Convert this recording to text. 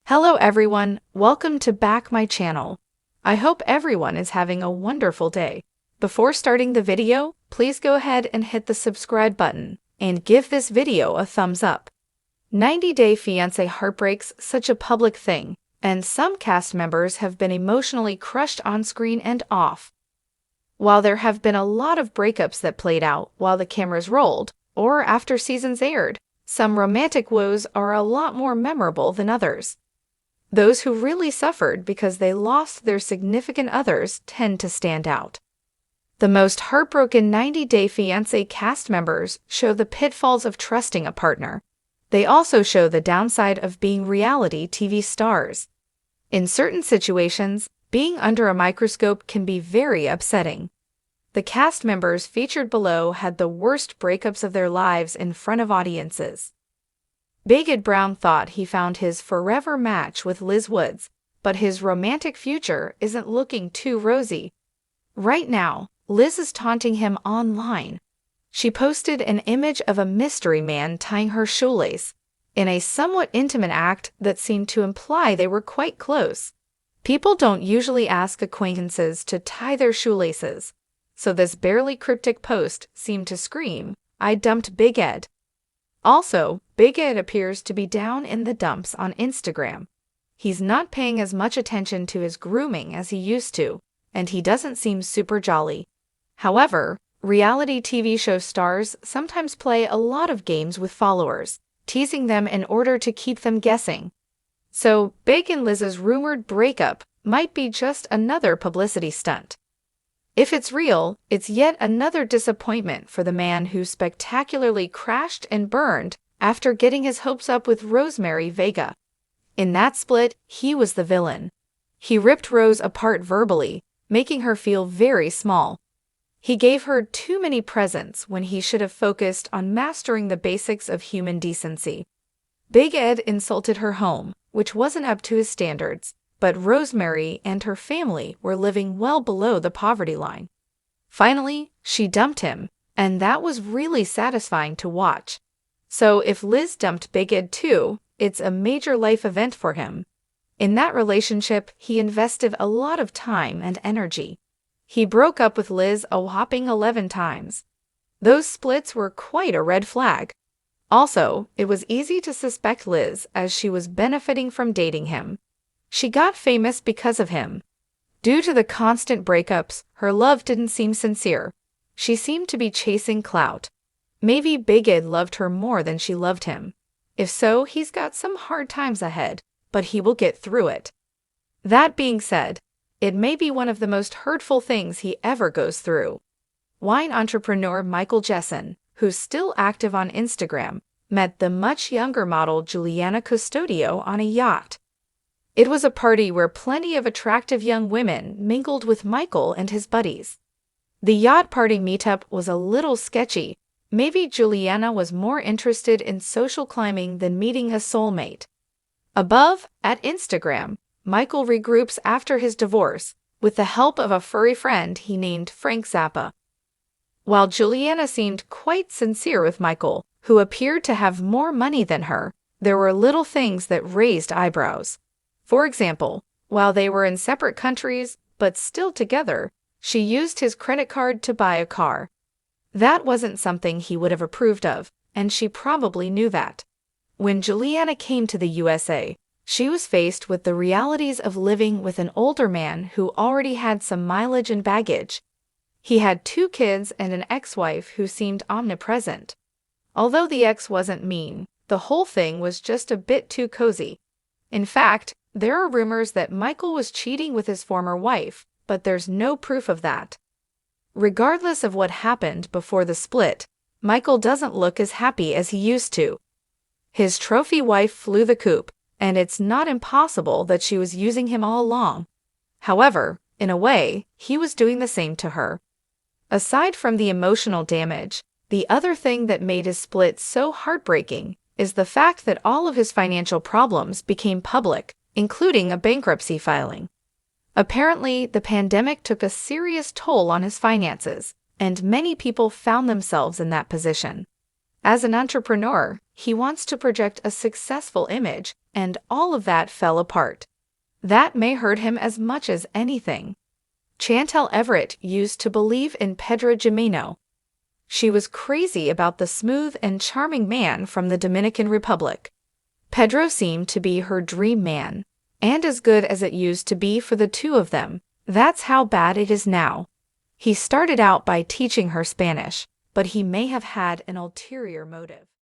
Hello everyone, welcome to back my channel. I hope everyone is having a wonderful day. Before starting the video, please go ahead and hit the subscribe button and give this video a thumbs up. 90 Day Fiancé heartbreak's such a public thing, and some cast members have been emotionally crushed on screen and off. While there have been a lot of breakups that played out while the cameras rolled, or after seasons aired, some romantic woes are a lot more memorable than others. Those who really suffered because they lost their significant others tend to stand out. The most heartbroken 90 Day Fiancé cast members show the pitfalls of trusting a partner. They also show the downside of being reality TV stars. In certain situations, being under a microscope can be very upsetting. The cast members featured below had the worst breakups of their lives in front of audiences. Big Ed Brown thought he found his forever match with Liz Woods, but his romantic future isn't looking too rosy. Right now, Liz is taunting him online. She posted an image of a mystery man tying her shoelace, in a somewhat intimate act that seemed to imply they were quite close. People don't usually ask acquaintances to tie their shoelaces, so this barely cryptic post seemed to scream, "I dumped Big Ed." Also, Big Ed appears to be down in the dumps on Instagram. He's not paying as much attention to his grooming as he used to, and he doesn't seem super jolly. However, reality TV show stars sometimes play a lot of games with followers, teasing them in order to keep them guessing. So, Big and Liz's rumored breakup might be just another publicity stunt. If it's real, it's yet another disappointment for the man who spectacularly crashed and burned after getting his hopes up with Rosemary Vega. In that split, he was the villain. He ripped Rose apart verbally, making her feel very small. He gave her too many presents when he should have focused on mastering the basics of human decency. Big Ed insulted her home, which wasn't up to his standards, but Rosemary and her family were living well below the poverty line. Finally, she dumped him, and that was really satisfying to watch. So if Liz dumped Big Ed too, it's a major life event for him. In that relationship, he invested a lot of time and energy. He broke up with Liz a whopping 11 times. Those splits were quite a red flag. Also, it was easy to suspect Liz as she was benefiting from dating him. She got famous because of him. Due to the constant breakups, her love didn't seem sincere. She seemed to be chasing clout. Maybe Big Ed loved her more than she loved him. If so, he's got some hard times ahead, but he will get through it. That being said, it may be one of the most hurtful things he ever goes through. Wine entrepreneur Michael Jessen, who's still active on Instagram, met the much younger model Juliana Custodio on a yacht. It was a party where plenty of attractive young women mingled with Michael and his buddies. The yacht party meetup was a little sketchy. Maybe Juliana was more interested in social climbing than meeting a soulmate. Above, at Instagram, Michael regroups after his divorce, with the help of a furry friend he named Frank Zappa. While Juliana seemed quite sincere with Michael, who appeared to have more money than her, there were little things that raised eyebrows. For example, while they were in separate countries but still together, she used his credit card to buy a car. That wasn't something he would have approved of, and she probably knew that. When Juliana came to the USA, she was faced with the realities of living with an older man who already had some mileage and baggage. He had 2 kids and an ex-wife who seemed omnipresent. Although the ex wasn't mean, the whole thing was just a bit too cozy. In fact, there are rumors that Michael was cheating with his former wife, but there's no proof of that. Regardless of what happened before the split, Michael doesn't look as happy as he used to. His trophy wife flew the coop, and it's not impossible that she was using him all along. However, in a way, he was doing the same to her. Aside from the emotional damage, the other thing that made his split so heartbreaking is the fact that all of his financial problems became public, including a bankruptcy filing. Apparently, the pandemic took a serious toll on his finances, and many people found themselves in that position. As an entrepreneur, he wants to project a successful image and all of that fell apart. That may hurt him as much as anything. Chantel Everett used to believe in Pedro Jimeno. She was crazy about the smooth and charming man from the Dominican Republic. Pedro seemed to be her dream man, and as good as it used to be for the two of them, that's how bad it is now. He started out by teaching her Spanish, but he may have had an ulterior motive.